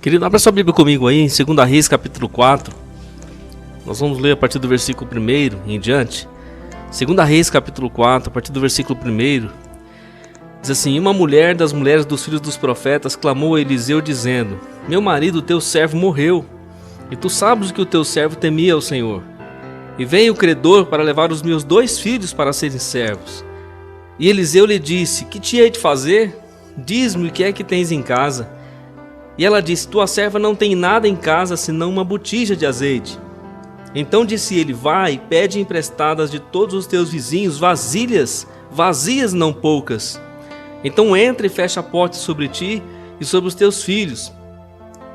Querido, abra sua Bíblia comigo aí, em 2 Reis, capítulo 4. Nós vamos ler a partir do versículo 1 em diante. 2 Reis, capítulo 4, a partir do versículo 1. Diz assim: uma mulher das mulheres dos filhos dos profetas clamou a Eliseu, dizendo: meu marido, teu servo, morreu, e tu sabes que o teu servo temia ao Senhor. E veio o credor para levar os meus 2 filhos para serem servos. E Eliseu lhe disse: que te hei de fazer? Diz-me o que é que tens em casa. E ela disse: tua serva não tem nada em casa senão uma botija de azeite. Então disse ele: vai e pede emprestadas de todos os teus vizinhos vasilhas, vazias não poucas. Então entra e fecha a porta sobre ti e sobre os teus filhos,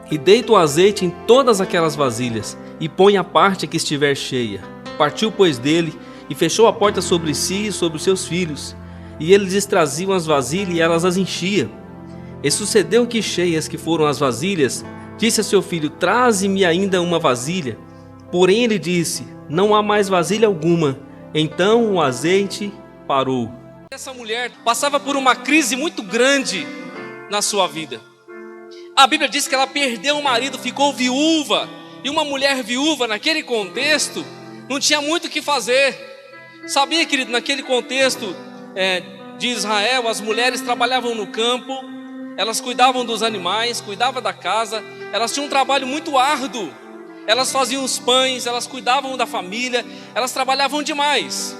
e deita o azeite em todas aquelas vasilhas, e põe a parte que estiver cheia. Partiu, pois, dele, e fechou a porta sobre si e sobre os seus filhos. E eles lhes traziam as vasilhas, e elas as enchiam. E sucedeu que, cheias que foram as vasilhas, disse a seu filho: traze-me ainda uma vasilha. Porém ele disse: não há mais vasilha alguma. Então o azeite parou. Essa mulher passava por uma crise muito grande na sua vida. A Bíblia diz que ela perdeu o marido, ficou viúva. E uma mulher viúva, naquele contexto, não tinha muito o que fazer. Sabia, querido, naquele contexto de Israel, as mulheres trabalhavam no campo, elas cuidavam dos animais, cuidavam da casa, elas tinham um trabalho muito árduo. Elas faziam os pães, elas cuidavam da família, elas trabalhavam demais.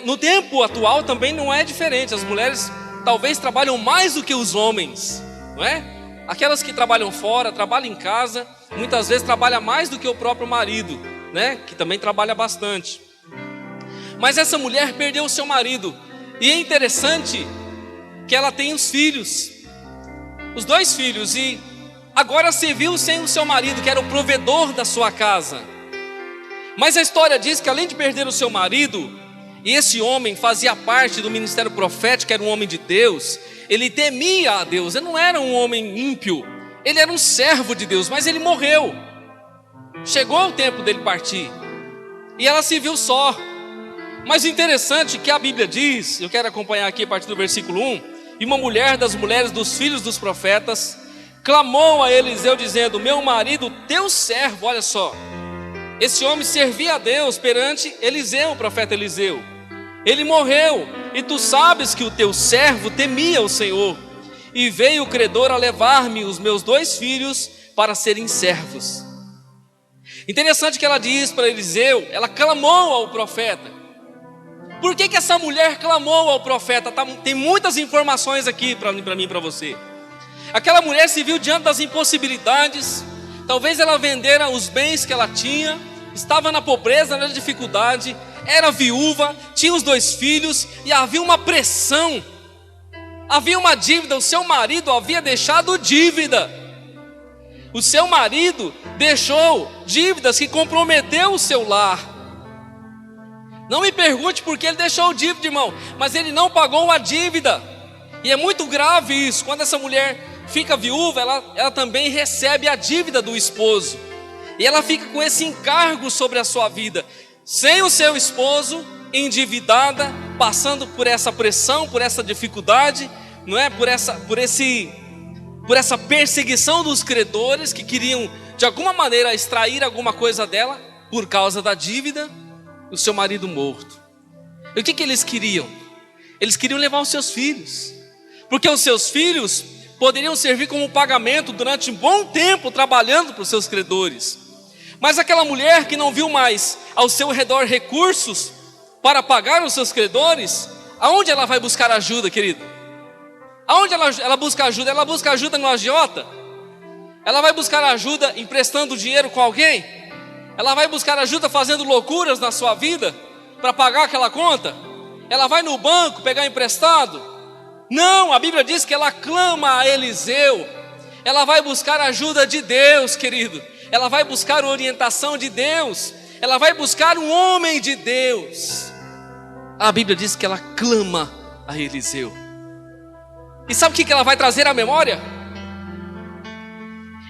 No tempo atual também não é diferente. As mulheres talvez trabalham mais do que os homens, não é? Aquelas que trabalham fora, trabalham em casa, muitas vezes trabalham mais do que o próprio marido, né? Que também trabalha bastante. Mas essa mulher perdeu o seu marido. E é interessante que ela tem os filhos, os 2 filhos, e agora se viu sem o seu marido, que era o provedor da sua casa. Mas a história diz que além de perder o seu marido, e esse homem fazia parte do ministério profético, era um homem de Deus, ele temia a Deus, ele não era um homem ímpio, ele era um servo de Deus, mas ele morreu. Chegou o tempo dele partir, e ela se viu só. Mas o interessante é que a Bíblia diz, eu quero acompanhar aqui a partir do versículo 1, e uma mulher das mulheres dos filhos dos profetas clamou a Eliseu dizendo: meu marido, teu servo, olha só, esse homem servia a Deus perante Eliseu, o profeta Eliseu. Ele morreu, e tu sabes que o teu servo temia o Senhor. E veio o credor a levar-me os meus 2 filhos para serem servos. Interessante que ela diz para Eliseu, ela clamou ao profeta. Por que essa mulher clamou ao profeta? Tem muitas informações aqui para mim e para você. Aquela mulher se viu diante das impossibilidades. Talvez ela vendera os bens que ela tinha, estava na pobreza, na dificuldade, era viúva, tinha os 2 filhos e havia uma pressão, havia uma dívida. O seu marido havia deixado dívida. O seu marido deixou dívidas que comprometeu o seu lar. Não me pergunte por que ele deixou dívida, irmão, mas ele não pagou a dívida. E é muito grave isso. Quando essa mulher fica viúva, ela também recebe a dívida do esposo. E ela fica com esse encargo sobre a sua vida, sem o seu esposo, endividada, passando por essa pressão, por essa dificuldade, não é? Por essa perseguição dos credores que queriam de alguma maneira extrair alguma coisa dela por causa da dívida. O seu marido morto. E o que eles queriam? Eles queriam levar os seus filhos, porque os seus filhos poderiam servir como pagamento durante um bom tempo trabalhando para os seus credores. Mas aquela mulher que não viu mais ao seu redor recursos para pagar os seus credores, aonde ela vai buscar ajuda, querido? Aonde ela busca ajuda? Ela busca ajuda no agiota? Ela vai buscar ajuda emprestando dinheiro com alguém? Ela vai buscar ajuda fazendo loucuras na sua vida para pagar aquela conta? Ela vai no banco pegar emprestado? Não, a Bíblia diz que ela clama a Eliseu. Ela vai buscar ajuda de Deus, querido. Ela vai buscar orientação de Deus. Ela vai buscar um homem de Deus. A Bíblia diz que ela clama a Eliseu. E sabe o que ela vai trazer à memória?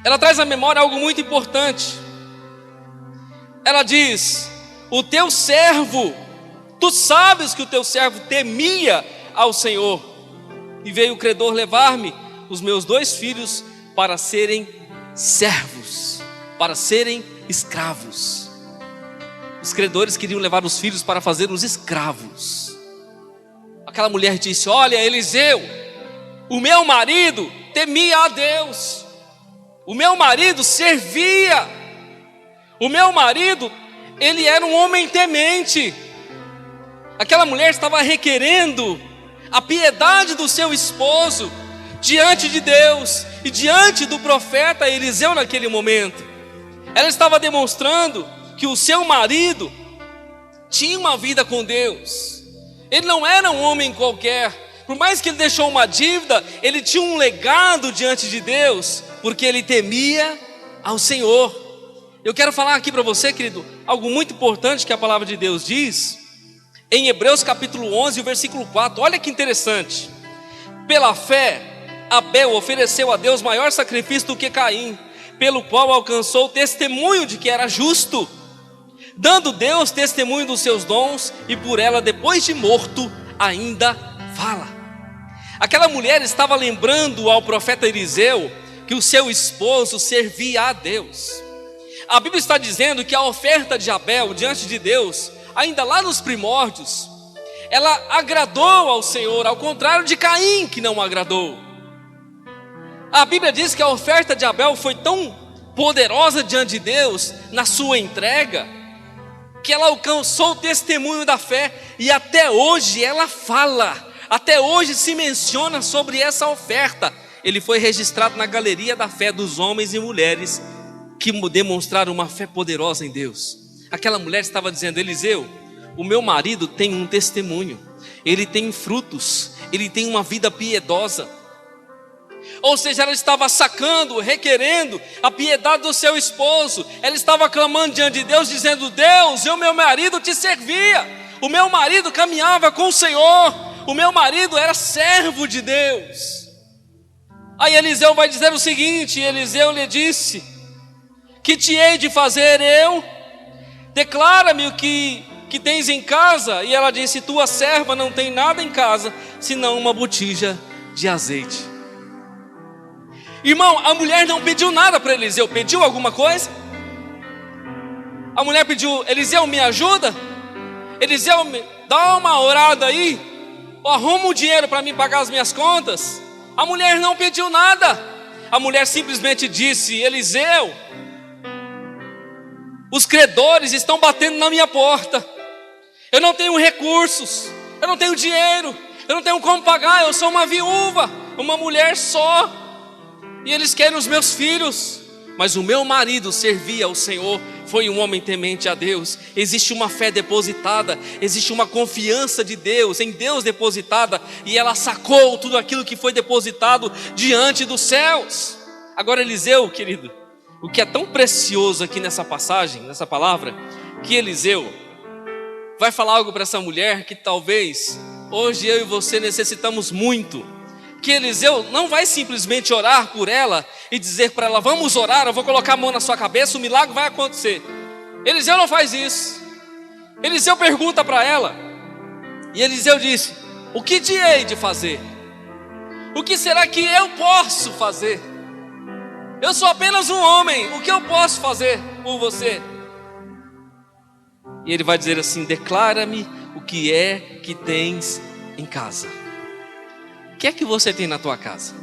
Ela traz à memória algo muito importante. Ela diz: o teu servo, tu sabes que o teu servo temia ao Senhor. E veio o credor levar-me os meus 2 filhos para serem servos para serem escravos. Os credores queriam levar os filhos para fazer os escravos. Aquela mulher disse: olha, Eliseu, o meu marido temia a Deus, o meu marido servia, o meu marido, ele era um homem temente. Aquela mulher estava requerendo a piedade do seu esposo diante de Deus e diante do profeta Eliseu naquele momento. Ela estava demonstrando que o seu marido tinha uma vida com Deus. Ele não era um homem qualquer. Por mais que ele deixou uma dívida, ele tinha um legado diante de Deus, porque ele temia ao Senhor. Eu quero falar aqui para você, querido, algo muito importante que a palavra de Deus diz em Hebreus capítulo 11, o versículo 4. Olha que interessante. Pela fé, Abel ofereceu a Deus maior sacrifício do que Caim, pelo qual alcançou o testemunho de que era justo, dando Deus testemunho dos seus dons, e por ela, depois de morto, ainda fala. Aquela mulher estava lembrando ao profeta Eliseu que o seu esposo servia a Deus. A Bíblia está dizendo que a oferta de Abel diante de Deus, ainda lá nos primórdios, ela agradou ao Senhor, ao contrário de Caim, que não agradou. A Bíblia diz que a oferta de Abel foi tão poderosa diante de Deus na sua entrega, que ela alcançou o testemunho da fé, e até hoje ela fala, até hoje se menciona sobre essa oferta. Ele foi registrado na galeria da fé dos homens e mulheres que demonstraram uma fé poderosa em Deus. Aquela mulher estava dizendo: Eliseu, o meu marido tem um testemunho, ele tem frutos, ele tem uma vida piedosa. Ou seja, ela estava sacando, requerendo a piedade do seu esposo. Ela estava clamando diante de Deus, dizendo: Deus, o meu marido te servia, o meu marido caminhava com o Senhor, o meu marido era servo de Deus. Aí Eliseu vai dizer o seguinte: Eliseu lhe disse: que te hei de fazer eu? Declara-me o que tens em casa. E ela disse: tua serva não tem nada em casa, senão uma botija de azeite. Irmão, a mulher não pediu nada para Eliseu. Pediu alguma coisa? A mulher pediu: Eliseu, me ajuda? Eliseu, dá uma orada aí, arruma um dinheiro para mim pagar as minhas contas. A mulher não pediu nada. A mulher simplesmente disse: Eliseu, os credores estão batendo na minha porta, eu não tenho recursos, eu não tenho dinheiro, eu não tenho como pagar, eu sou uma viúva, uma mulher só, e eles querem os meus filhos. Mas o meu marido servia ao Senhor, foi um homem temente a Deus. Existe uma fé depositada, existe uma confiança de Deus, em Deus depositada, e ela sacou tudo aquilo que foi depositado diante dos céus. Agora, Eliseu, querido, o que é tão precioso aqui nessa passagem, nessa palavra, que Eliseu vai falar algo para essa mulher que talvez hoje eu e você necessitamos muito. Que Eliseu não vai simplesmente orar por ela e dizer para ela: vamos orar, eu vou colocar a mão na sua cabeça, o milagre vai acontecer. Eliseu não faz isso. Eliseu pergunta para ela, e Eliseu disse: o que te hei de fazer? O que será que eu posso fazer? Eu sou apenas um homem, o que eu posso fazer por você? E ele vai dizer assim: declara-me o que é que tens em casa. O que é que você tem na tua casa?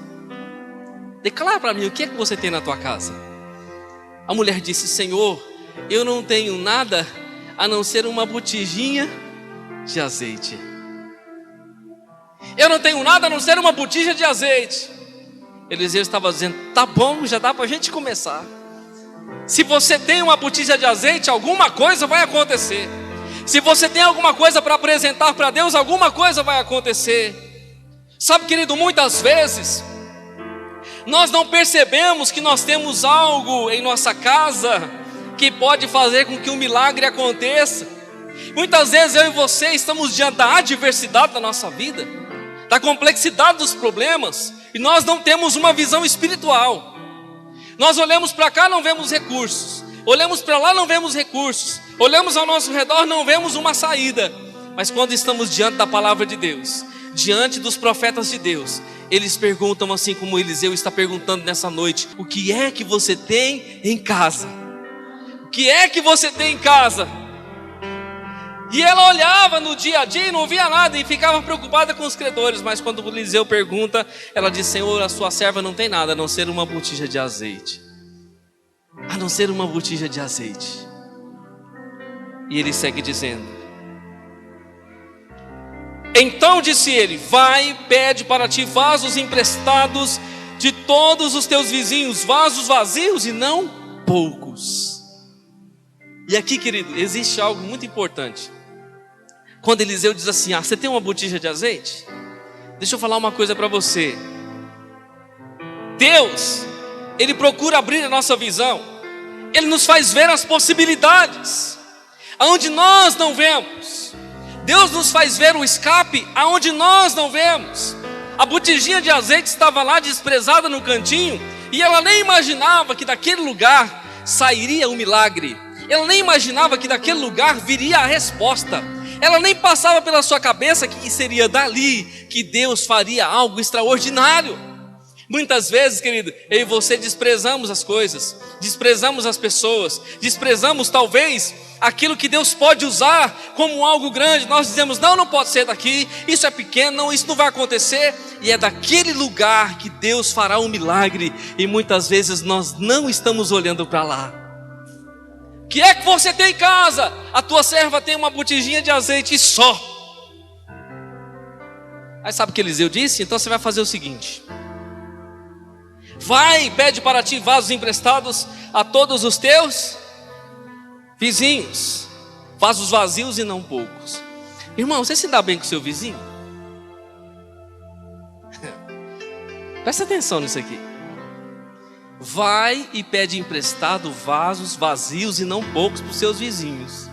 Declara para mim o que é que você tem na tua casa. A mulher disse: Senhor, eu não tenho nada a não ser uma botijinha de azeite. Eu não tenho nada a não ser uma botija de azeite. Eliseu estava dizendo: tá bom, já dá para a gente começar. Se você tem uma botija de azeite, alguma coisa vai acontecer. Se você tem alguma coisa para apresentar para Deus, alguma coisa vai acontecer. Sabe, querido, muitas vezes nós não percebemos que nós temos algo em nossa casa que pode fazer com que um milagre aconteça. Muitas vezes eu e você estamos diante da adversidade da nossa vida, da complexidade dos problemas, e nós não temos uma visão espiritual. Nós olhamos para cá, não vemos recursos, olhamos para lá, não vemos recursos, olhamos ao nosso redor, não vemos uma saída. Mas quando estamos diante da palavra de Deus, diante dos profetas de Deus, eles perguntam assim como Eliseu está perguntando nessa noite: o que é que você tem em casa? O que é que você tem em casa? E ela olhava no dia a dia e não via nada e ficava preocupada com os credores. Mas quando Eliseu pergunta, ela diz: Senhor, a sua serva não tem nada a não ser uma botija de azeite. A não ser uma botija de azeite. E ele segue dizendo: então disse ele: vai, pede para ti vasos emprestados de todos os teus vizinhos, vasos vazios e não poucos. E aqui, querido, existe algo muito importante. Quando Eliseu diz assim: você tem uma botija de azeite? Deixa eu falar uma coisa para você. Deus, Ele procura abrir a nossa visão. Ele nos faz ver as possibilidades aonde nós não vemos. Deus nos faz ver o escape aonde nós não vemos. A botijinha de azeite estava lá desprezada no cantinho, e ela nem imaginava que daquele lugar sairia o milagre. Ela nem imaginava que daquele lugar viria a resposta. Ela nem passava pela sua cabeça que seria dali que Deus faria algo extraordinário. Muitas vezes, querido, eu e você desprezamos as coisas, desprezamos as pessoas, desprezamos talvez aquilo que Deus pode usar como algo grande. Nós dizemos: não pode ser daqui, isso é pequeno, não, isso não vai acontecer. E é daquele lugar que Deus fará um milagre, e muitas vezes nós não estamos olhando para lá. O que é que você tem em casa? A tua serva tem uma botijinha de azeite e só. Aí sabe o que Eliseu disse? Então você vai fazer o seguinte: vai, pede para ti vasos emprestados a todos os teus vizinhos, vasos vazios e não poucos. Irmão, você se dá bem com o seu vizinho? Presta atenção nisso aqui. Vai e pede emprestado vasos vazios e não poucos para os seus vizinhos.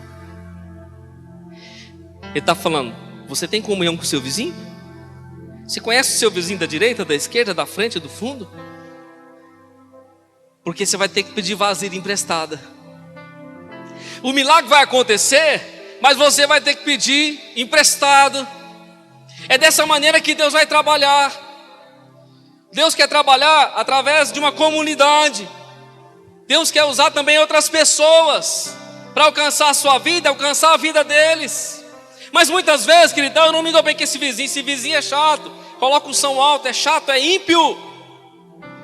Ele está falando: você tem comunhão com o seu vizinho? Você conhece o seu vizinho da direita, da esquerda, da frente, do fundo? Porque você vai ter que pedir vasilha emprestada. O milagre vai acontecer, mas você vai ter que pedir emprestado. É dessa maneira que Deus vai trabalhar. Deus quer trabalhar através de uma comunidade. Deus quer usar também outras pessoas para alcançar a sua vida, alcançar a vida deles. Mas muitas vezes, queridão, eu não me dou bem com esse vizinho é chato, coloca o som alto, é chato, é ímpio.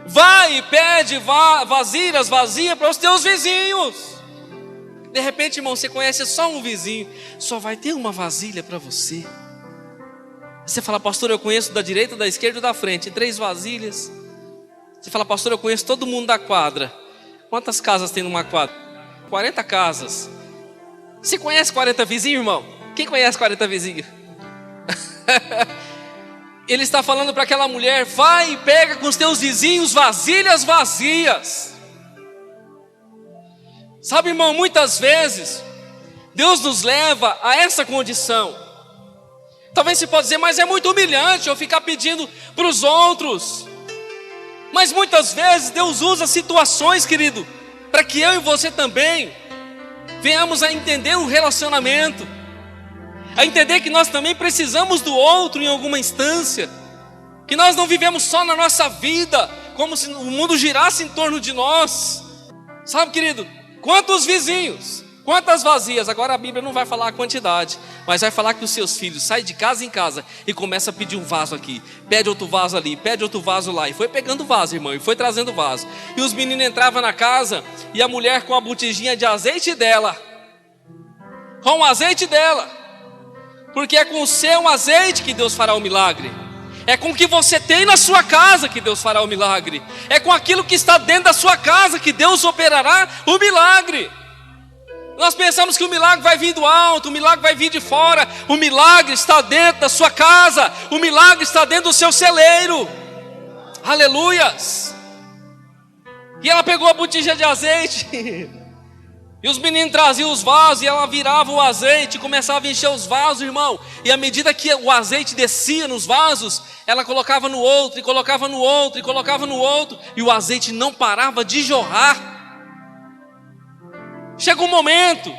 Vai e pede vasilhas vazias para os teus vizinhos. De repente, irmão, você conhece só um vizinho, só vai ter uma vasilha para você. Você fala: pastor, eu conheço da direita, da esquerda e da frente, 3 vasilhas. Você fala: pastor, eu conheço todo mundo da quadra. Quantas casas tem numa quadra? 40 casas. Você conhece 40 vizinhos, irmão? Quem conhece 40 vizinhos? Ele está falando para aquela mulher: vai e pega com os teus vizinhos vasilhas vazias. Sabe, irmão, muitas vezes Deus nos leva a essa condição. Talvez você possa dizer: mas é muito humilhante eu ficar pedindo para os outros. Mas muitas vezes Deus usa situações, querido, para que eu e você também venhamos a entender o relacionamento, a entender que nós também precisamos do outro em alguma instância, que nós não vivemos só na nossa vida, como se o mundo girasse em torno de nós. Sabe, querido, quantos vizinhos, quantas vazias? Agora a Bíblia não vai falar a quantidade, mas vai falar que os seus filhos saem de casa em casa e começam a pedir um vaso aqui, pede outro vaso ali, pede outro vaso lá, e foi pegando vaso, irmão, e foi trazendo vaso. E os meninos entravam na casa, e a mulher com a botijinha de azeite dela, com o azeite dela, porque é com o seu azeite que Deus fará o milagre. É com o que você tem na sua casa que Deus fará o milagre. É com aquilo que está dentro da sua casa que Deus operará o milagre. Nós pensamos que o milagre vai vir do alto, o milagre vai vir de fora. O milagre está dentro da sua casa, o milagre está dentro do seu celeiro. Aleluias. E ela pegou a botija de azeite e os meninos traziam os vasos, e ela virava o azeite e começava a encher os vasos, irmão. E à medida que o azeite descia nos vasos, ela colocava no outro, e colocava no outro, e colocava no outro, e o azeite não parava de jorrar. Chega um momento,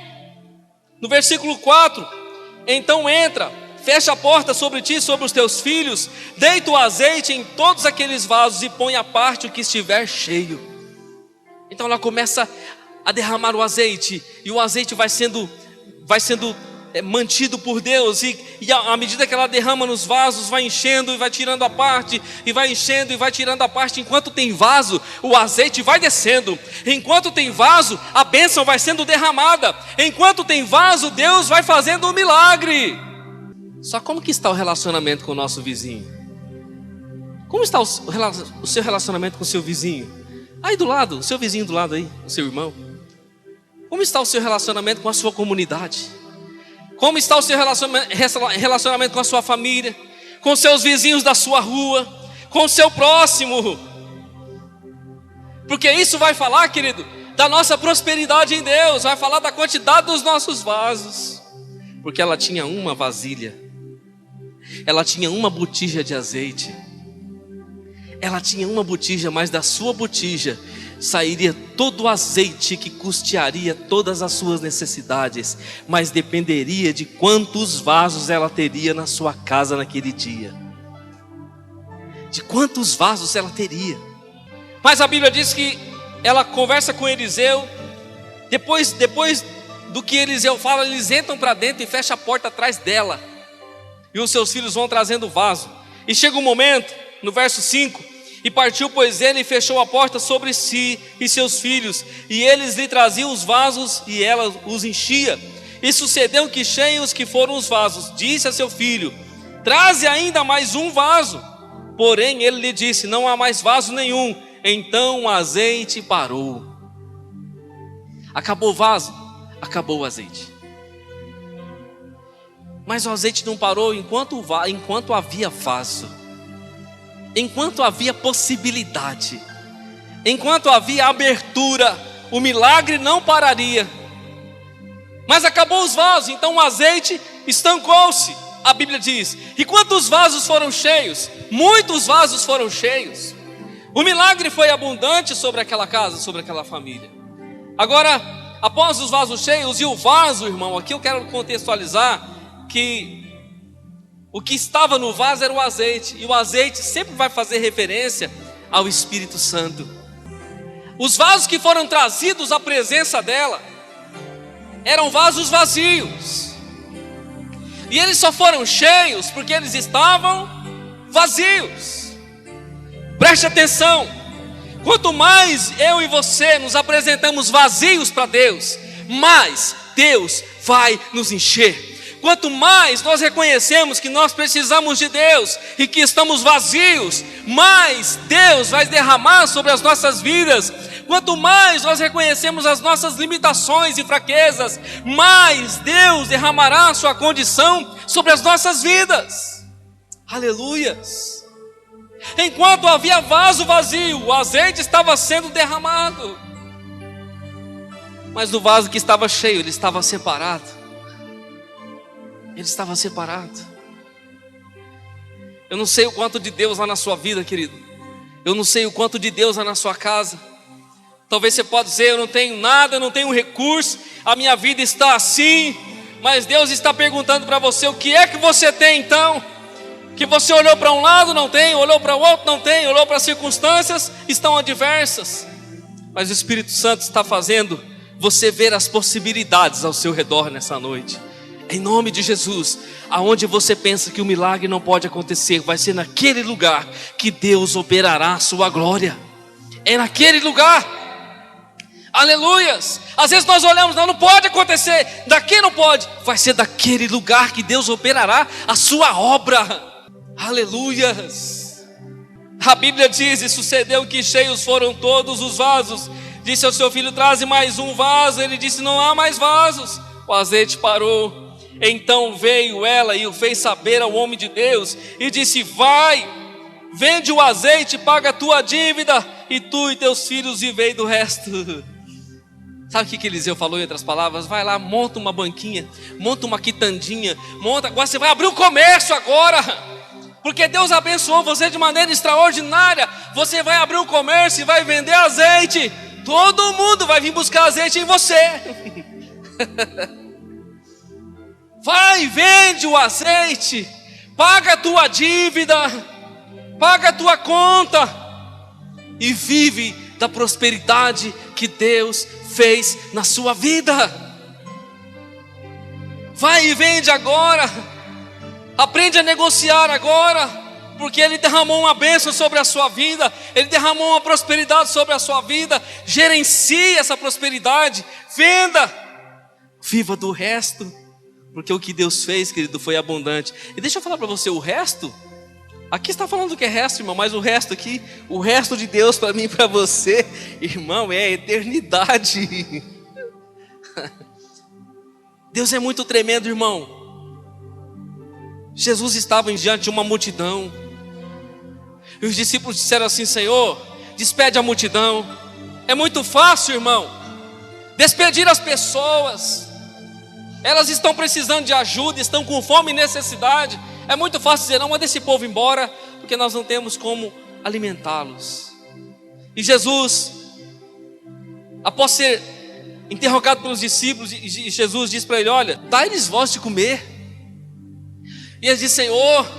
no versículo 4, então entra fecha a porta sobre ti e sobre os teus filhos, deita o azeite em todos aqueles vasos e põe à parte o que estiver cheio. Então ela começa a derramar o azeite, e o azeite vai sendo mantido por Deus, e à medida que ela derrama nos vasos, vai enchendo e vai tirando a parte, e vai enchendo e vai tirando a parte. Enquanto tem vaso, o azeite vai descendo. Enquanto tem vaso, a bênção vai sendo derramada. Enquanto tem vaso, Deus vai fazendo um milagre. Só como que está o relacionamento com o nosso vizinho? Como está o seu relacionamento com o seu vizinho? Aí do lado, o seu vizinho do lado aí, o seu irmão. Como está o seu relacionamento com a sua comunidade? Como está o seu relacionamento com a sua família, com os seus vizinhos da sua rua, com o seu próximo? Porque isso vai falar, querido, da nossa prosperidade em Deus, vai falar da quantidade dos nossos vasos. Porque ela tinha uma vasilha, ela tinha uma botija de azeite, ela tinha uma botija, mas da sua botija sairia todo o azeite que custearia todas as suas necessidades, mas dependeria de quantos vasos ela teria na sua casa naquele dia. De quantos vasos ela teria. Mas a Bíblia diz que ela conversa com Eliseu. Depois do que Eliseu fala, eles entram para dentro e fecham a porta atrás dela, e os seus filhos vão trazendo o vaso. E chega um momento, no verso 5: e partiu, pois, ele, e fechou a porta sobre si e seus filhos, e eles lhe traziam os vasos, e ela os enchia. E sucedeu que, cheios que foram os vasos, disse a seu filho: traze ainda mais um vaso. Porém ele lhe disse: não há mais vaso nenhum. Então o azeite parou. Acabou o vaso, acabou o azeite. Mas o azeite não parou enquanto havia vaso. Enquanto havia possibilidade, enquanto havia abertura, o milagre não pararia. Mas acabou os vasos, então o azeite estancou-se. A Bíblia diz: e quantos vasos foram cheios? Muitos vasos foram cheios. O milagre foi abundante sobre aquela casa, sobre aquela família. Agora, após os vasos cheios, e o vaso, irmão, aqui eu quero contextualizar que o que estava no vaso era o azeite, e o azeite sempre vai fazer referência ao Espírito Santo. Os vasos que foram trazidos à presença dela eram vasos vazios, e eles só foram cheios porque eles estavam vazios. Preste atenção: quanto mais eu e você nos apresentamos vazios para Deus, mais Deus vai nos encher. Quanto mais nós reconhecemos que nós precisamos de Deus e que estamos vazios, mais Deus vai derramar sobre as nossas vidas. Quanto mais nós reconhecemos as nossas limitações e fraquezas, mais Deus derramará a sua condição sobre as nossas vidas. Aleluias! Enquanto havia vaso vazio, o azeite estava sendo derramado. Mas do vaso que estava cheio, ele estava separado. Ele estava separado. Eu não sei o quanto de Deus há na sua vida, querido. Eu não sei o quanto de Deus há na sua casa. Talvez você possa dizer: eu não tenho nada, eu não tenho recurso, a minha vida está assim. Mas Deus está perguntando para você: o que é que você tem então? Que você olhou para um lado, não tem, olhou para o outro, não tem, olhou para as circunstâncias, estão adversas. Mas o Espírito Santo está fazendo você ver as possibilidades ao seu redor nessa noite. Em nome de Jesus, aonde você pensa que o milagre não pode acontecer, vai ser naquele lugar que Deus operará a sua glória. É naquele lugar. Aleluias. Às vezes nós olhamos: não pode acontecer, daqui não pode. Vai ser daquele lugar que Deus operará a sua obra. Aleluias. A Bíblia diz: e sucedeu que cheios foram todos os vasos. Disse ao seu filho: traze mais um vaso. Ele disse: não há mais vasos. O azeite parou. Então veio ela e o fez saber ao homem de Deus, e disse: vai, vende o azeite, paga a tua dívida, e tu e teus filhos vivei do resto. Sabe o que Eliseu falou em outras palavras? Vai lá, monta uma banquinha, monta uma quitandinha, agora você vai abrir um comércio agora, porque Deus abençoou você de maneira extraordinária. Você vai abrir um comércio e vai vender azeite. Todo mundo vai vir buscar azeite em você. Vai, vende o azeite, paga a tua dívida, paga a tua conta e vive da prosperidade que Deus fez na sua vida. Vai e vende agora, aprende a negociar agora, porque Ele derramou uma bênção sobre a sua vida, Ele derramou uma prosperidade sobre a sua vida. Gerencie essa prosperidade, venda, viva do resto, porque o que Deus fez, querido, foi abundante. E deixa eu falar para você, o resto, aqui está falando que é resto, irmão, mas o resto aqui, o resto de Deus para mim e para você, irmão, é a eternidade. Deus é muito tremendo, irmão. Jesus estava diante de uma multidão, e os discípulos disseram assim: Senhor, despede a multidão. É muito fácil, irmão, despedir as pessoas. Elas estão precisando de ajuda, estão com fome e necessidade. É muito fácil dizer: não, manda esse povo embora, porque nós não temos como alimentá-los. E Jesus, após ser interrogado pelos discípulos, e Jesus diz para ele: olha, dá-lhes voz de comer. E eles dizem: Senhor,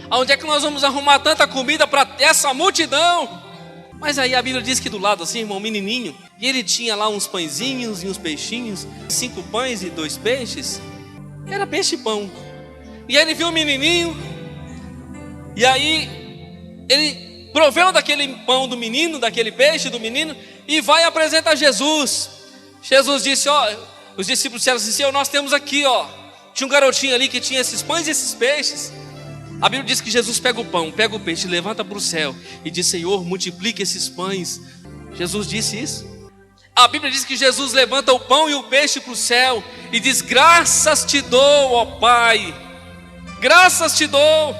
aonde é que nós vamos arrumar tanta comida para essa multidão? Mas aí a Bíblia diz que do lado assim, irmão, um menininho, e ele tinha lá uns pãezinhos e uns peixinhos, 5 pães e 2 peixes. Era peixe e pão. E aí ele viu o menininho, e aí ele proveu daquele pão do menino, daquele peixe do menino, e vai e apresenta a Jesus. Jesus disse: ó, os discípulos disseram assim: Senhor, nós temos aqui, ó, tinha um garotinho ali que tinha esses pães e esses peixes. A Bíblia diz que Jesus pega o pão, pega o peixe, levanta para o céu e diz: Senhor, multiplique esses pães. Jesus disse isso. A Bíblia diz que Jesus levanta o pão e o peixe para o céu e diz: graças te dou, ó Pai, graças te dou.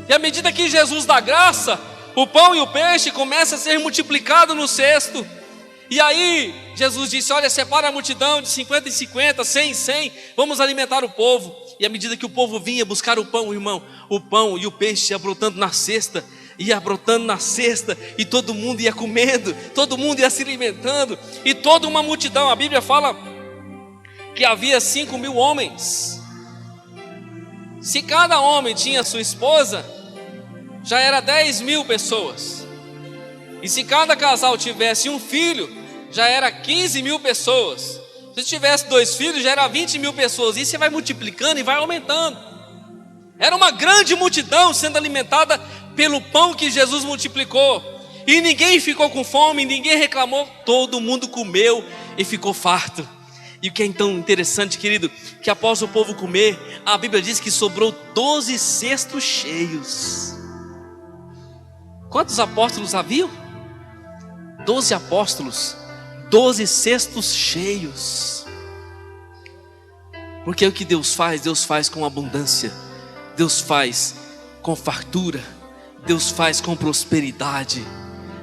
E à medida que Jesus dá graça, o pão e o peixe começam a ser multiplicados no cesto. E aí Jesus disse: olha, separa a multidão de 50 em 50, 100 em 100, vamos alimentar o povo. E à medida que o povo vinha buscar o pão, irmão, o pão e o peixe ia brotando na cesta, e todo mundo ia comendo, todo mundo ia se alimentando, e toda uma multidão. A Bíblia fala que havia 5.000 homens. Se cada homem tinha sua esposa, já era 10.000 pessoas. E se cada casal tivesse um filho, já era 15.000 pessoas. Se tivesse 2 filhos, já era 20.000 pessoas. E você vai multiplicando e vai aumentando. Era uma grande multidão sendo alimentada pelo pão que Jesus multiplicou. E ninguém ficou com fome, ninguém reclamou. Todo mundo comeu e ficou farto. E o que é então interessante, querido, que após o povo comer, a Bíblia diz que sobrou 12 cestos cheios. Quantos apóstolos haviam? 12 apóstolos, 12 cestos cheios. Porque o que Deus faz com abundância, Deus faz com fartura, Deus faz com prosperidade.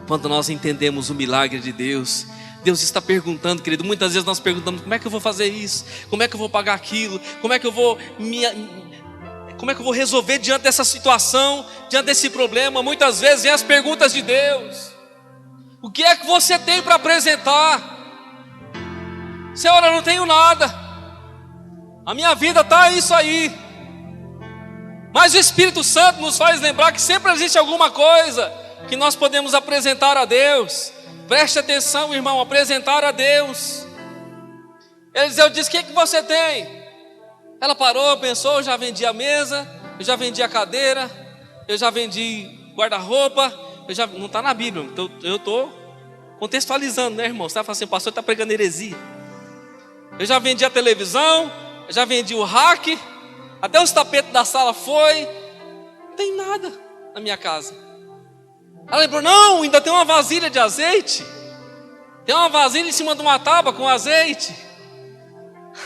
Quando nós entendemos o milagre de Deus, Deus está perguntando, querido, muitas vezes nós perguntamos: como é que eu vou fazer isso? Como é que eu vou pagar aquilo? Como é que eu vou resolver diante dessa situação, diante desse problema? Muitas vezes vem as perguntas de Deus: o que é que você tem para apresentar? Senhor, eu não tenho nada, a minha vida está isso aí. Mas o Espírito Santo nos faz lembrar que sempre existe alguma coisa que nós podemos apresentar a Deus. Preste atenção, irmão, apresentar a Deus. Eliseu disse: o que é que você tem? Ela parou, pensou: eu já vendi a mesa, eu já vendi a cadeira, eu já vendi guarda-roupa. Não está na Bíblia, então eu estou contextualizando, né, irmão? Você está falando assim: o pastor está pregando heresia. Eu já vendi a televisão, eu já vendi o rack, até os tapetes da sala foi. Não tem nada na minha casa. Ela lembrou: não, ainda tem uma vasilha de azeite. Tem uma vasilha em cima de uma tábua com azeite.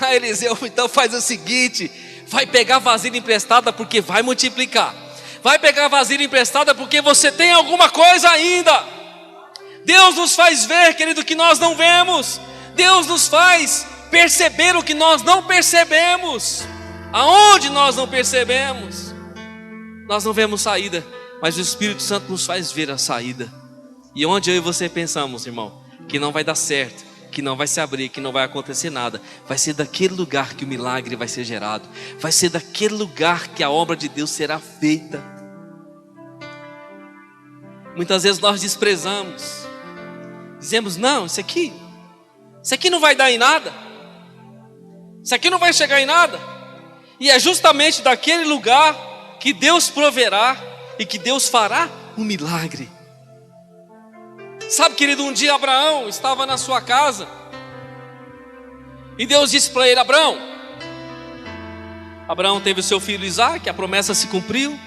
Aí Eliseu então faz o seguinte: vai pegar vasilha emprestada, porque vai multiplicar. Vai pegar vasilha emprestada, porque você tem alguma coisa ainda. Deus nos faz ver, querido, que nós não vemos. Deus nos faz perceber o que nós não percebemos. Aonde nós não percebemos, nós não vemos saída, mas o Espírito Santo nos faz ver a saída. E onde eu e você pensamos, irmão, que não vai dar certo, que não vai se abrir, que não vai acontecer nada. Vai ser daquele lugar que o milagre vai ser gerado. Vai ser daquele lugar que a obra de Deus será feita. Muitas vezes nós desprezamos. Dizemos, não, isso aqui não vai dar em nada. Isso aqui não vai chegar em nada. E é justamente daquele lugar que Deus proverá e que Deus fará um milagre. Sabe, querido, um dia Abraão estava na sua casa e Deus disse para ele: Abraão teve o seu filho Isaque, a promessa se cumpriu.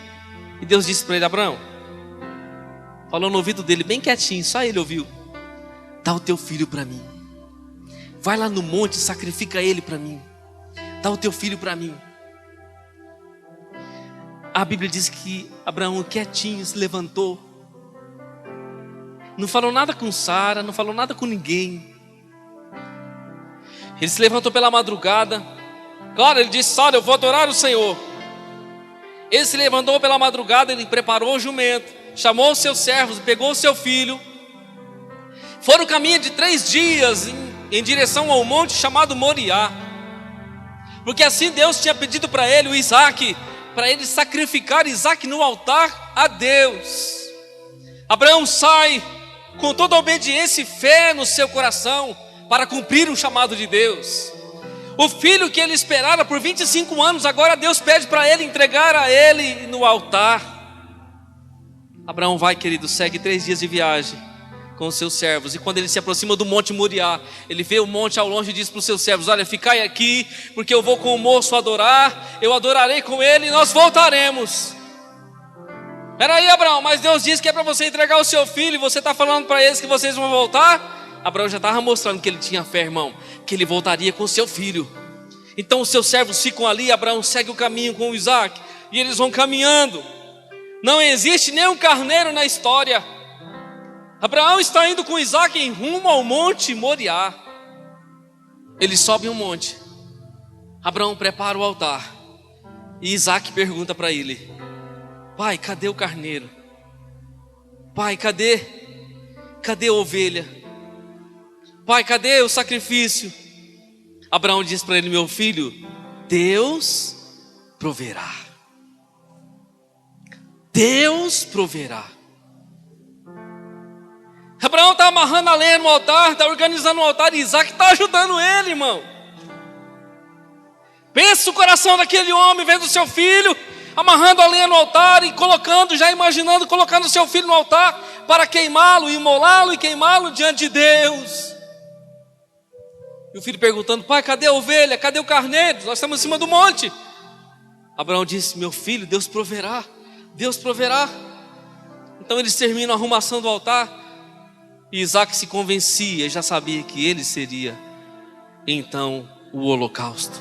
E Deus disse para ele: Abraão, falou no ouvido dele bem quietinho, só ele ouviu: dá o teu filho para mim. Vai lá no monte, sacrifica ele para mim. Dá o teu filho para mim. A Bíblia diz que Abraão quietinho se levantou. Não falou nada com Sara, não falou nada com ninguém. Ele se levantou pela madrugada. Claro, ele disse: Sara, eu vou adorar o Senhor. Ele se levantou pela madrugada, ele preparou o jumento, chamou os seus servos, pegou o seu filho. Foram caminho de 3 dias em direção ao monte chamado Moriá. Porque assim Deus tinha pedido para ele o Isaque, para ele sacrificar Isaque no altar a Deus. Abraão sai com toda a obediência e fé no seu coração para cumprir o chamado de Deus. O filho que ele esperara por 25 anos, agora Deus pede para ele entregar a ele no altar. Abraão vai, querido, segue 3 dias de viagem com os seus servos. E quando ele se aproxima do monte Moriá, ele vê o monte ao longe e diz para os seus servos: olha, ficai aqui, porque eu vou com o moço adorar, eu adorarei com ele e nós voltaremos. Peraí, Abraão, mas Deus disse que é para você entregar o seu filho e você está falando para eles que vocês vão voltar? Abraão já estava mostrando que ele tinha fé, irmão, que ele voltaria com o seu filho. Então os seus servos ficam ali, Abraão segue o caminho com o Isaque e eles vão caminhando. Não existe nenhum carneiro na história. Abraão está indo com Isaque em rumo ao monte Moriá. Eles sobem um monte. Abraão prepara o altar e Isaque pergunta para ele: pai, cadê o carneiro? Pai, cadê a ovelha? Pai, cadê o sacrifício? Abraão diz para ele: meu filho, Deus proverá. Deus proverá. Abraão está amarrando a lenha no altar, está organizando o altar, e Isaque está ajudando ele, irmão. Pensa o coração daquele homem vendo o seu filho amarrando a lenha no altar e colocando, já imaginando, colocando o seu filho no altar para queimá-lo, imolá-lo e queimá-lo diante de Deus. E o filho perguntando: pai, cadê a ovelha? Cadê o carneiro? Nós estamos em cima do monte. Abraão disse: meu filho, Deus proverá. Deus proverá. Então eles terminam a arrumação do altar. E Isaque se convencia, já sabia que ele seria então o holocausto.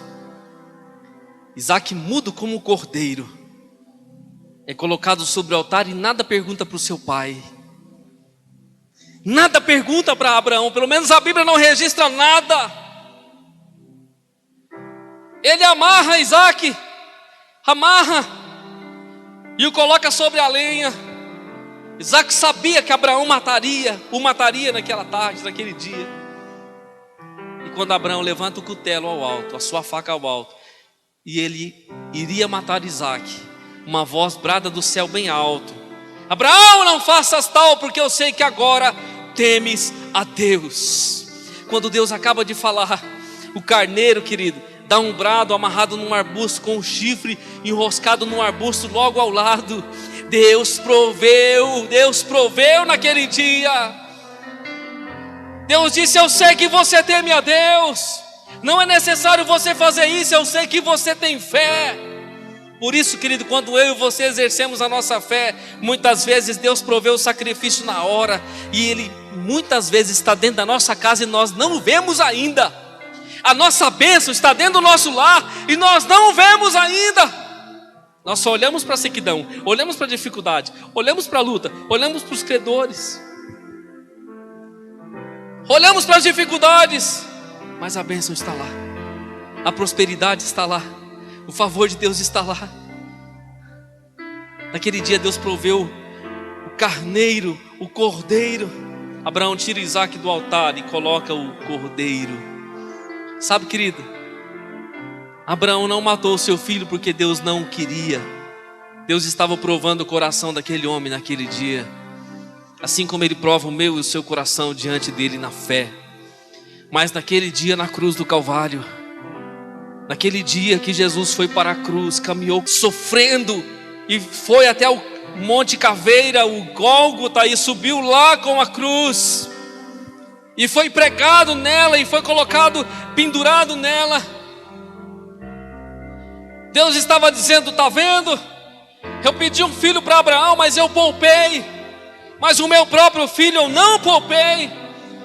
Isaque, mudo como um cordeiro, é colocado sobre o altar e nada pergunta para o seu pai. Nada pergunta para Abraão, pelo menos a Bíblia não registra nada. Ele amarra Isaque, amarra e o coloca sobre a lenha. Isaque sabia que Abraão o mataria naquela tarde, naquele dia. E quando Abraão levanta o cutelo ao alto, a sua faca ao alto, e ele iria matar Isaque, uma voz brada do céu bem alto: Abraão, não faças tal, porque eu sei que agora temes a Deus. Quando Deus acaba de falar, o carneiro, querido, dá um brado amarrado num arbusto com um chifre enroscado num arbusto logo ao lado. Deus proveu naquele dia. Deus disse: eu sei que você teme a Deus, não é necessário você fazer isso, eu sei que você tem fé. Por isso, querido, quando eu e você exercemos a nossa fé, muitas vezes Deus provê o sacrifício na hora, e Ele muitas vezes está dentro da nossa casa e nós não o vemos ainda. A nossa bênção está dentro do nosso lar e nós não o vemos ainda. Nós só olhamos para a sequidão, olhamos para a dificuldade, olhamos para a luta, olhamos para os credores, olhamos para as dificuldades, mas a bênção está lá, a prosperidade está lá, o favor de Deus está lá. Naquele dia Deus proveu o carneiro, o cordeiro, Abraão tira Isaac do altar e coloca o cordeiro. Sabe, querido, Abraão não matou o seu filho porque Deus não o queria. Deus estava provando o coração daquele homem naquele dia, assim como Ele prova o meu e o seu coração diante dele na fé. Mas naquele dia na cruz do Calvário, naquele dia que Jesus foi para a cruz, caminhou sofrendo e foi até o Monte Caveira, o Gólgota, e subiu lá com a cruz e foi pregado nela e foi colocado, pendurado nela. Deus estava dizendo: está vendo? Eu pedi um filho para Abraão, mas eu poupei. Mas o meu próprio filho eu não poupei.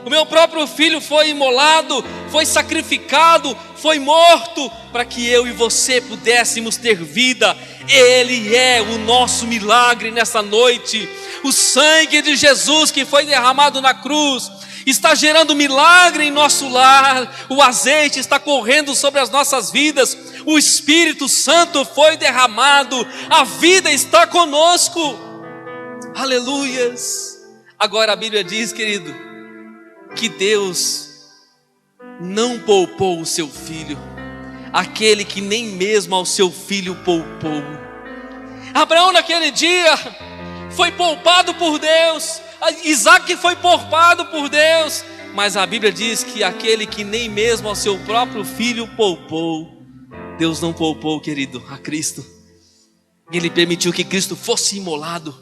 O meu próprio filho foi imolado, foi sacrificado, foi morto, para que eu e você pudéssemos ter vida. Ele é o nosso milagre nessa noite. O sangue de Jesus que foi derramado na cruz está gerando milagre em nosso lar. O azeite está correndo sobre as nossas vidas. O Espírito Santo foi derramado. A vida está conosco. Aleluias. Agora a Bíblia diz, querido, que Deus não poupou o seu filho, aquele que nem mesmo ao seu filho poupou. Abraão naquele dia foi poupado por Deus, Isaac foi poupado por Deus, mas a Bíblia diz que aquele que nem mesmo ao seu próprio filho poupou, Deus não poupou, querido, a Cristo. Ele permitiu que Cristo fosse imolado,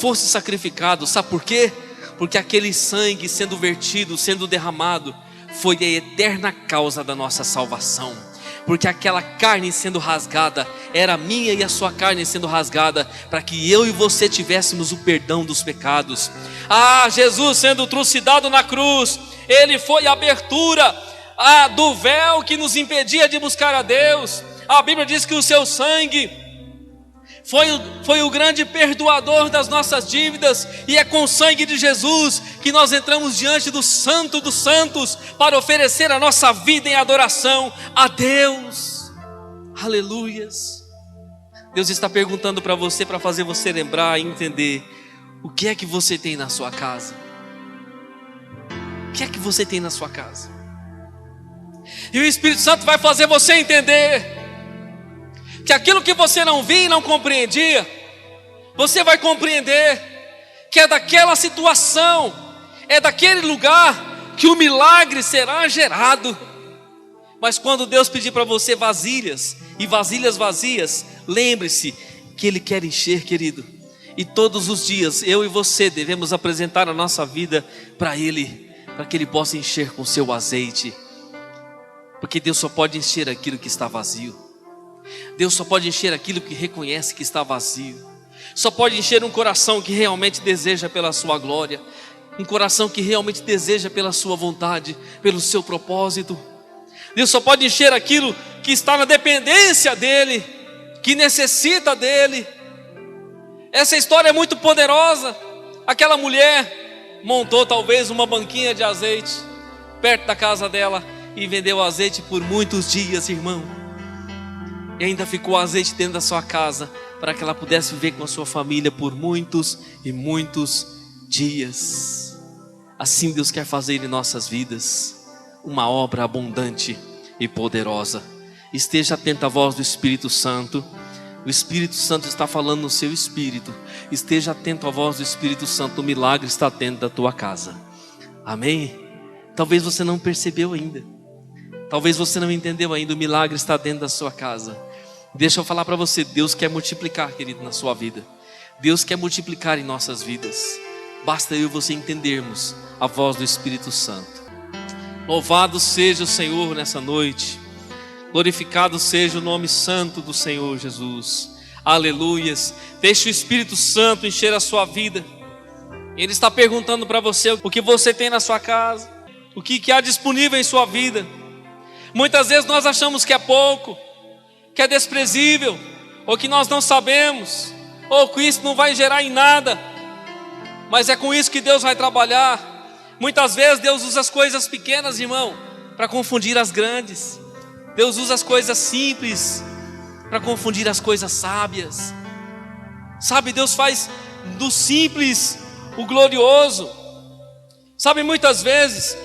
fosse sacrificado. Sabe por quê? Porque aquele sangue sendo vertido, sendo derramado, foi a eterna causa da nossa salvação. Porque aquela carne sendo rasgada, era a minha e a sua carne sendo rasgada, para que eu e você tivéssemos o perdão dos pecados. Jesus sendo trucidado na cruz, Ele foi a abertura do véu que nos impedia de buscar a Deus. A Bíblia diz que o seu sangue foi o grande perdoador das nossas dívidas, e é com o sangue de Jesus que nós entramos diante do Santo dos Santos para oferecer a nossa vida em adoração a Deus. Aleluias. Deus está perguntando para você, para fazer você lembrar e entender: o que é que você tem na sua casa? O que é que você tem na sua casa? E o Espírito Santo vai fazer você entender que aquilo que você não via e não compreendia, você vai compreender que é daquela situação, é daquele lugar que o milagre será gerado. Mas quando Deus pedir para você vasilhas e vasilhas vazias, lembre-se que Ele quer encher, querido. E todos os dias eu e você devemos apresentar a nossa vida para Ele, para que Ele possa encher com seu azeite. Porque Deus só pode encher aquilo que está vazio. Deus só pode encher aquilo que reconhece que está vazio. Só pode encher um coração que realmente deseja pela sua glória, um coração que realmente deseja pela sua vontade, pelo seu propósito. Deus só pode encher aquilo que está na dependência dEle, que necessita dEle. Essa história é muito poderosa. Aquela mulher montou talvez uma banquinha de azeite perto da casa dela e vendeu azeite por muitos dias, irmão. E ainda ficou azeite dentro da sua casa, para que ela pudesse viver com a sua família por muitos e muitos dias. Assim Deus quer fazer em nossas vidas uma obra abundante e poderosa. Esteja atento à voz do Espírito Santo. O Espírito Santo está falando no seu espírito. Esteja atento à voz do Espírito Santo. O milagre está dentro da tua casa. Amém? Talvez você não percebeu ainda. Talvez você não entendeu ainda. O milagre está dentro da sua casa. Deixa eu falar para você. Deus quer multiplicar, querido, na sua vida. Deus quer multiplicar em nossas vidas. Basta eu e você entendermos a voz do Espírito Santo. Louvado seja o Senhor nessa noite. Glorificado seja o nome santo do Senhor Jesus. Aleluias. Deixe o Espírito Santo encher a sua vida. Ele está perguntando para você o que você tem na sua casa, o que há disponível em sua vida. Muitas vezes nós achamos que é pouco, que é desprezível, ou que nós não sabemos, ou que isso não vai gerar em nada. Mas é com isso que Deus vai trabalhar. Muitas vezes Deus usa as coisas pequenas, irmão, para confundir as grandes. Deus usa as coisas simples para confundir as coisas sábias. Sabe, Deus faz do simples o glorioso. Sabe, muitas vezes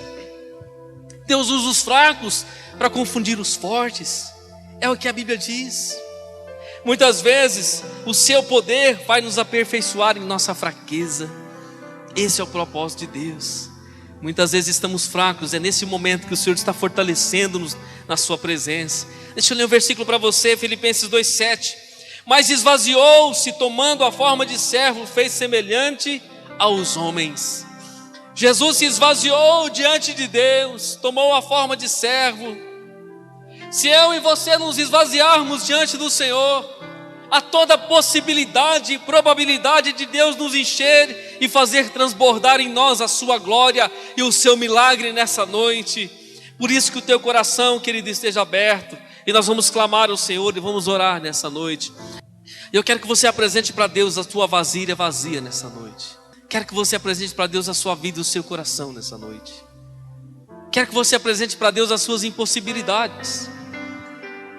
Deus usa os fracos para confundir os fortes. É o que a Bíblia diz. Muitas vezes o seu poder vai nos aperfeiçoar em nossa fraqueza. Esse é o propósito de Deus. Muitas vezes estamos fracos, é nesse momento que o Senhor está fortalecendo-nos na sua presença. Deixa eu ler um versículo para você, Filipenses 2,7. Mas esvaziou-se, tomando a forma de servo, fez semelhante aos homens. Jesus se esvaziou diante de Deus, tomou a forma de servo. Se eu e você nos esvaziarmos diante do Senhor, há toda a possibilidade e probabilidade de Deus nos encher e fazer transbordar em nós a sua glória e o seu milagre nessa noite. Por isso que o teu coração, querido, esteja aberto, e nós vamos clamar ao Senhor e vamos orar nessa noite. Eu quero que você apresente para Deus a tua vasilha vazia nessa noite. Quero que você apresente para Deus a sua vida e o seu coração nessa noite. Quero que você apresente para Deus as suas impossibilidades.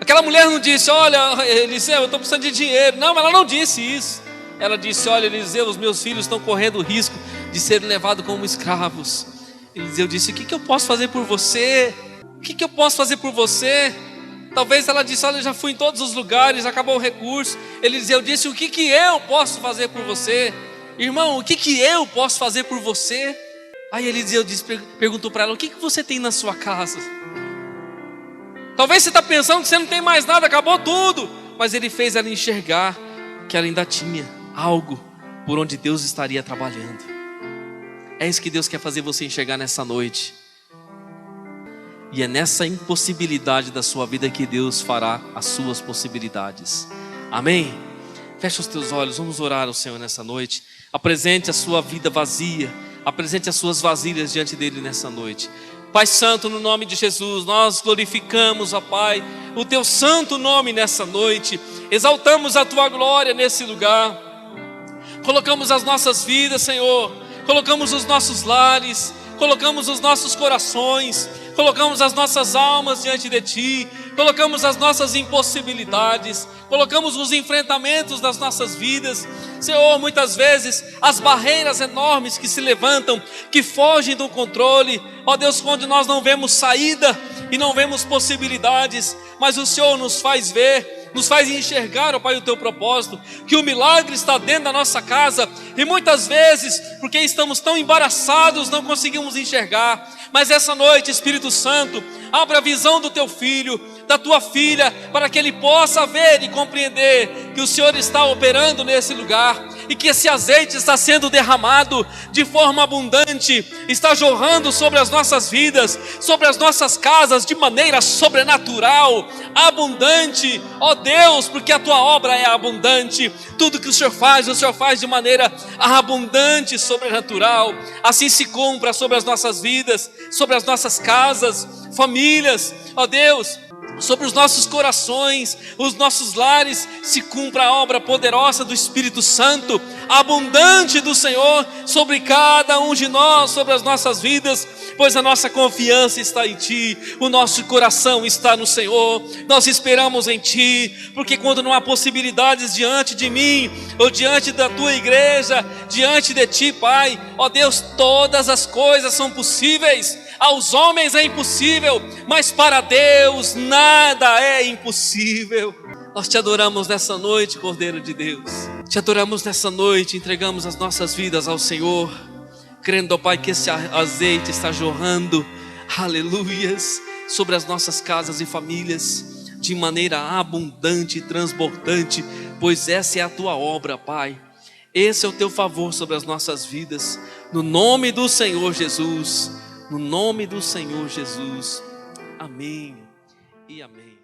Aquela mulher não disse: olha, Eliseu, eu estou precisando de dinheiro. Não, ela não disse isso. Ela disse: olha, Eliseu, os meus filhos estão correndo o risco de serem levados como escravos. Eliseu disse: o que eu posso fazer por você? O que eu posso fazer por você? Talvez ela disse: olha, eu já fui em todos os lugares, acabou o recurso. Eliseu disse: o que eu posso fazer por você? Irmão, o que eu posso fazer por você? Aí Eliseu perguntou para ela: o que você tem na sua casa? Talvez você está pensando que você não tem mais nada, acabou tudo. Mas ele fez ela enxergar que ela ainda tinha algo por onde Deus estaria trabalhando. É isso que Deus quer fazer você enxergar nessa noite. E é nessa impossibilidade da sua vida que Deus fará as suas possibilidades. Amém? Fecha os teus olhos, vamos orar ao Senhor nessa noite. Apresente a sua vida vazia, apresente as suas vasilhas diante dele nessa noite. Pai Santo, no nome de Jesus, nós glorificamos, ó Pai, o Teu santo nome nessa noite. Exaltamos a Tua glória nesse lugar. Colocamos as nossas vidas, Senhor. Colocamos os nossos lares. Colocamos os nossos corações. Colocamos as nossas almas diante de Ti. Colocamos as nossas impossibilidades. Colocamos os enfrentamentos das nossas vidas. Senhor, muitas vezes as barreiras enormes que se levantam, que fogem do controle, ó Deus, quando nós não vemos saída e não vemos possibilidades, mas o Senhor nos faz ver, nos faz enxergar, ó Pai, o Teu propósito, que o milagre está dentro da nossa casa, e muitas vezes, porque estamos tão embaraçados, não conseguimos enxergar. Mas essa noite, Espírito Santo, abra a visão do Teu filho, da Tua filha, para que ele possa ver e compreender que o Senhor está operando nesse lugar, e que esse azeite está sendo derramado de forma abundante, está jorrando sobre as nossas vidas, sobre as nossas casas, de maneira sobrenatural, abundante, ó Deus, porque a Tua obra é abundante. Tudo que o Senhor faz de maneira abundante, sobrenatural. Assim se cumpra sobre as nossas vidas, sobre as nossas casas, famílias, ó Deus, sobre os nossos corações, os nossos lares, se cumpra a obra poderosa do Espírito Santo, abundante do Senhor, sobre cada um de nós, sobre as nossas vidas, pois a nossa confiança está em Ti, o nosso coração está no Senhor, nós esperamos em Ti, porque quando não há possibilidades diante de mim, ou diante da Tua igreja, diante de Ti, Pai, ó Deus, todas as coisas são possíveis. Aos homens é impossível, mas para Deus nada é impossível. Nós Te adoramos nessa noite, Cordeiro de Deus. Te adoramos nessa noite, entregamos as nossas vidas ao Senhor, crendo, ó Pai, que esse azeite está jorrando, aleluias, sobre as nossas casas e famílias, de maneira abundante e transbordante, pois essa é a Tua obra, Pai. Esse é o Teu favor sobre as nossas vidas, no nome do Senhor Jesus. No nome do Senhor Jesus. Amém e amém.